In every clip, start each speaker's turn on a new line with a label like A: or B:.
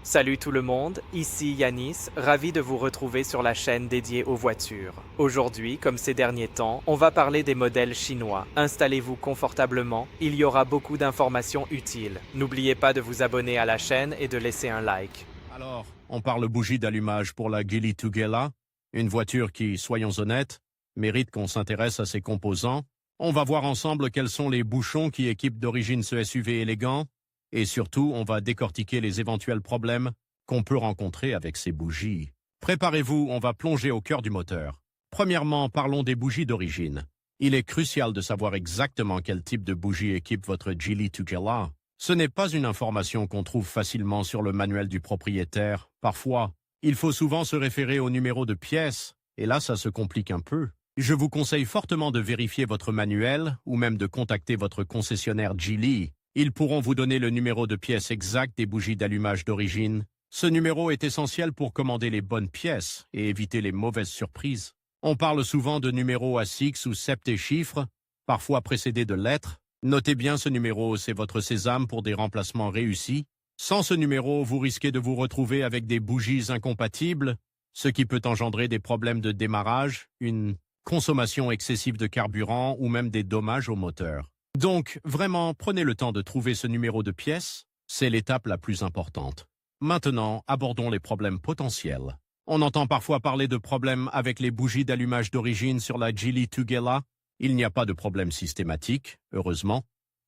A: Salut tout le monde, ici Yanis, ravi de vous retrouver sur la chaîne dédiée aux voitures. Aujourd'hui, comme ces derniers temps, on va parler des modèles chinois. Installez-vous confortablement, il y aura beaucoup d'informations utiles. N'oubliez pas de vous abonner à la chaîne et de laisser un like.
B: Alors, on parle bougie d'allumage pour la Geely Tugela, une voiture qui, soyons honnêtes, mérite qu'on s'intéresse à ses composants. On va voir ensemble quels sont les bouchons qui équipent d'origine ce SUV élégant, et surtout, on va décortiquer les éventuels problèmes qu'on peut rencontrer avec ces bougies. Préparez-vous, on va plonger au cœur du moteur. Premièrement, parlons des bougies d'origine. Il est crucial de savoir exactement quel type de bougie équipe votre Geely Tugela. Ce n'est pas une information qu'on trouve facilement sur le manuel du propriétaire. Parfois, il faut souvent se référer au numéro de pièce, et là ça se complique un peu. Je vous conseille fortement de vérifier votre manuel, ou même de contacter votre concessionnaire Geely. Ils pourront vous donner le numéro de pièce exact des bougies d'allumage d'origine. Ce numéro est essentiel pour commander les bonnes pièces et éviter les mauvaises surprises. On parle souvent de numéros à 6 ou 7 chiffres, parfois précédés de lettres. Notez bien ce numéro, c'est votre sésame pour des remplacements réussis. Sans ce numéro, vous risquez de vous retrouver avec des bougies incompatibles, ce qui peut engendrer des problèmes de démarrage, une consommation excessive de carburant ou même des dommages au moteur. Donc, vraiment, prenez le temps de trouver ce numéro de pièce, c'est l'étape la plus importante. Maintenant, abordons les problèmes potentiels. On entend parfois parler de problèmes avec les bougies d'allumage d'origine sur la Geely Tugela. Il n'y a pas de problème systématique, heureusement,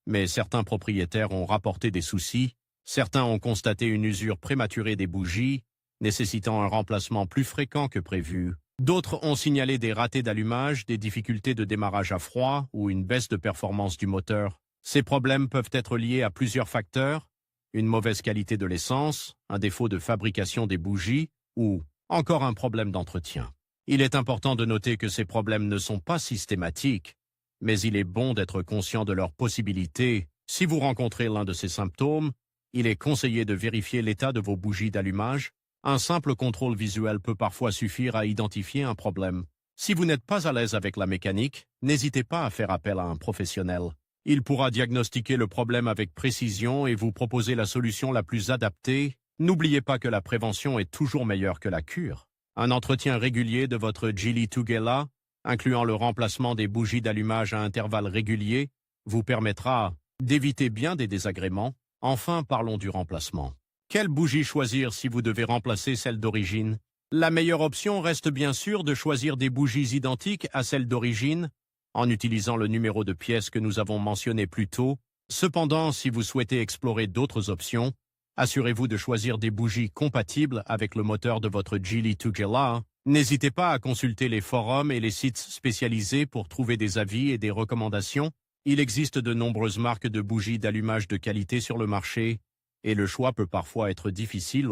B: mais certains propriétaires ont rapporté des soucis, certains ont constaté une usure prématurée des bougies, nécessitant un remplacement plus fréquent que prévu. D'autres ont signalé des ratés d'allumage, des difficultés de démarrage à froid ou une baisse de performance du moteur. Ces problèmes peuvent être liés à plusieurs facteurs, une mauvaise qualité de l'essence, un défaut de fabrication des bougies ou encore un problème d'entretien. Il est important de noter que ces problèmes ne sont pas systématiques, mais il est bon d'être conscient de leurs possibilités. Si vous rencontrez l'un de ces symptômes, il est conseillé de vérifier l'état de vos bougies d'allumage. Un simple contrôle visuel peut parfois suffire à identifier un problème. Si vous n'êtes pas à l'aise avec la mécanique, n'hésitez pas à faire appel à un professionnel. Il pourra diagnostiquer le problème avec précision et vous proposer la solution la plus adaptée. N'oubliez pas que la prévention est toujours meilleure que la cure. Un entretien régulier de votre Geely Tugela, incluant le remplacement des bougies d'allumage à intervalles réguliers, vous permettra d'éviter bien des désagréments. Enfin, parlons du remplacement. Quelle bougie choisir si vous devez remplacer celle d'origine? La meilleure option reste bien sûr de choisir des bougies identiques à celles d'origine, en utilisant le numéro de pièce que nous avons mentionné plus tôt. Cependant, si vous souhaitez explorer d'autres options, assurez-vous de choisir des bougies compatibles avec le moteur de votre Geely Tugela. N'hésitez pas à consulter les forums et les sites spécialisés pour trouver des avis et des recommandations. Il existe de nombreuses marques de bougies d'allumage de qualité sur le marché, et le choix peut parfois être difficile.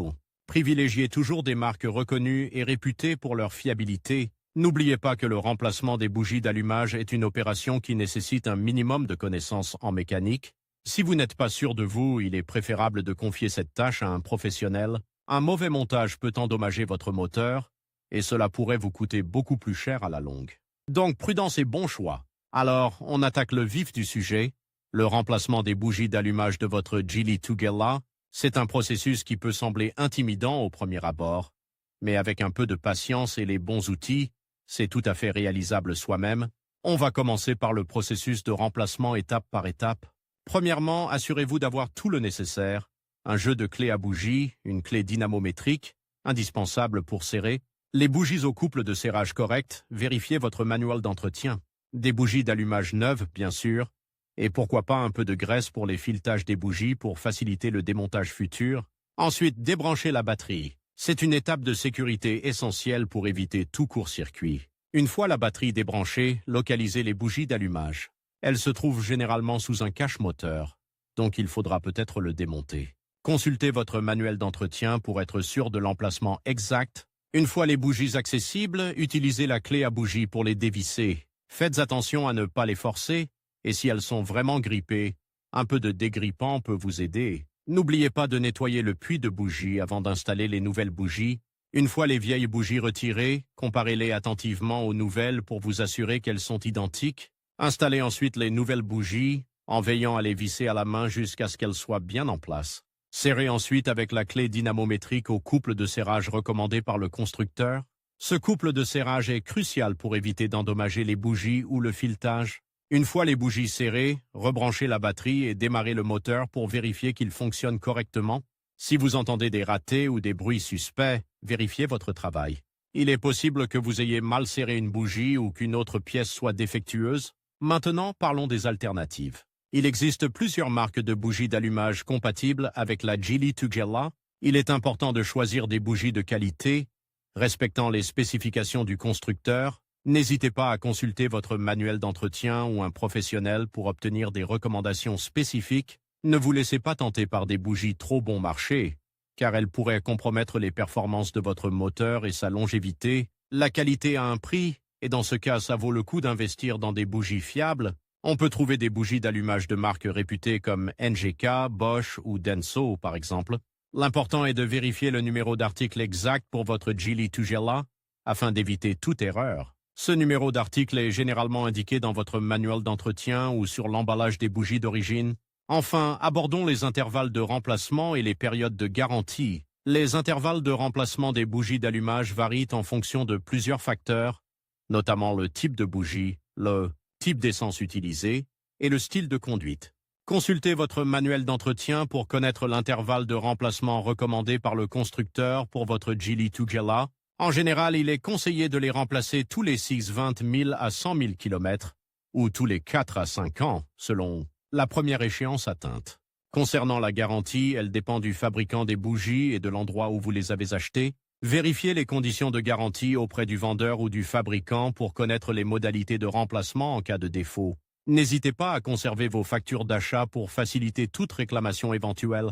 B: Privilégiez toujours des marques reconnues et réputées pour leur fiabilité. N'oubliez pas que le remplacement des bougies d'allumage est une opération qui nécessite un minimum de connaissances en mécanique. Si vous n'êtes pas sûr de vous, il est préférable de confier cette tâche à un professionnel. Un mauvais montage peut endommager votre moteur, et cela pourrait vous coûter beaucoup plus cher à la longue. Donc prudence et bon choix. Alors, on attaque le vif du sujet. Le remplacement des bougies d'allumage de votre Geely Tugela, c'est un processus qui peut sembler intimidant au premier abord, mais avec un peu de patience et les bons outils, c'est tout à fait réalisable soi-même. On va commencer par le processus de remplacement étape par étape. Premièrement, assurez-vous d'avoir tout le nécessaire, un jeu de clés à bougies, une clé dynamométrique, indispensable pour serrer, les bougies au couple de serrage correct, vérifiez votre manuel d'entretien, des bougies d'allumage neuves, bien sûr, et pourquoi pas un peu de graisse pour les filetages des bougies pour faciliter le démontage futur. Ensuite, débranchez la batterie. C'est une étape de sécurité essentielle pour éviter tout court-circuit. Une fois la batterie débranchée, localisez les bougies d'allumage. Elles se trouvent généralement sous un cache-moteur, donc il faudra peut-être le démonter. Consultez votre manuel d'entretien pour être sûr de l'emplacement exact. Une fois les bougies accessibles, utilisez la clé à bougie pour les dévisser. Faites attention à ne pas les forcer, et si elles sont vraiment grippées, un peu de dégrippant peut vous aider. N'oubliez pas de nettoyer le puits de bougies avant d'installer les nouvelles bougies. Une fois les vieilles bougies retirées, comparez-les attentivement aux nouvelles pour vous assurer qu'elles sont identiques. Installez ensuite les nouvelles bougies, en veillant à les visser à la main jusqu'à ce qu'elles soient bien en place. Serrez ensuite avec la clé dynamométrique au couple de serrage recommandé par le constructeur. Ce couple de serrage est crucial pour éviter d'endommager les bougies ou le filetage. Une fois les bougies serrées, rebranchez la batterie et démarrez le moteur pour vérifier qu'il fonctionne correctement. Si vous entendez des ratés ou des bruits suspects, vérifiez votre travail. Il est possible que vous ayez mal serré une bougie ou qu'une autre pièce soit défectueuse. Maintenant, parlons des alternatives. Il existe plusieurs marques de bougies d'allumage compatibles avec la Geely Tugela. Il est important de choisir des bougies de qualité, respectant les spécifications du constructeur. N'hésitez pas à consulter votre manuel d'entretien ou un professionnel pour obtenir des recommandations spécifiques. Ne vous laissez pas tenter par des bougies trop bon marché, car elles pourraient compromettre les performances de votre moteur et sa longévité. La qualité a un prix, et dans ce cas, ça vaut le coup d'investir dans des bougies fiables. On peut trouver des bougies d'allumage de marques réputées comme NGK, Bosch ou Denso, par exemple. L'important est de vérifier le numéro d'article exact pour votre Geely Tugela afin d'éviter toute erreur. Ce numéro d'article est généralement indiqué dans votre manuel d'entretien ou sur l'emballage des bougies d'origine. Enfin, abordons les intervalles de remplacement et les périodes de garantie. Les intervalles de remplacement des bougies d'allumage varient en fonction de plusieurs facteurs, notamment le type de bougie, le type d'essence utilisée et le style de conduite. Consultez votre manuel d'entretien pour connaître l'intervalle de remplacement recommandé par le constructeur pour votre Geely Tugela. En général, il est conseillé de les remplacer tous les 6-20 000 à 100 000 km ou tous les 4 à 5 ans, selon la première échéance atteinte. Concernant la garantie, elle dépend du fabricant des bougies et de l'endroit où vous les avez achetées. Vérifiez les conditions de garantie auprès du vendeur ou du fabricant pour connaître les modalités de remplacement en cas de défaut. N'hésitez pas à conserver vos factures d'achat pour faciliter toute réclamation éventuelle.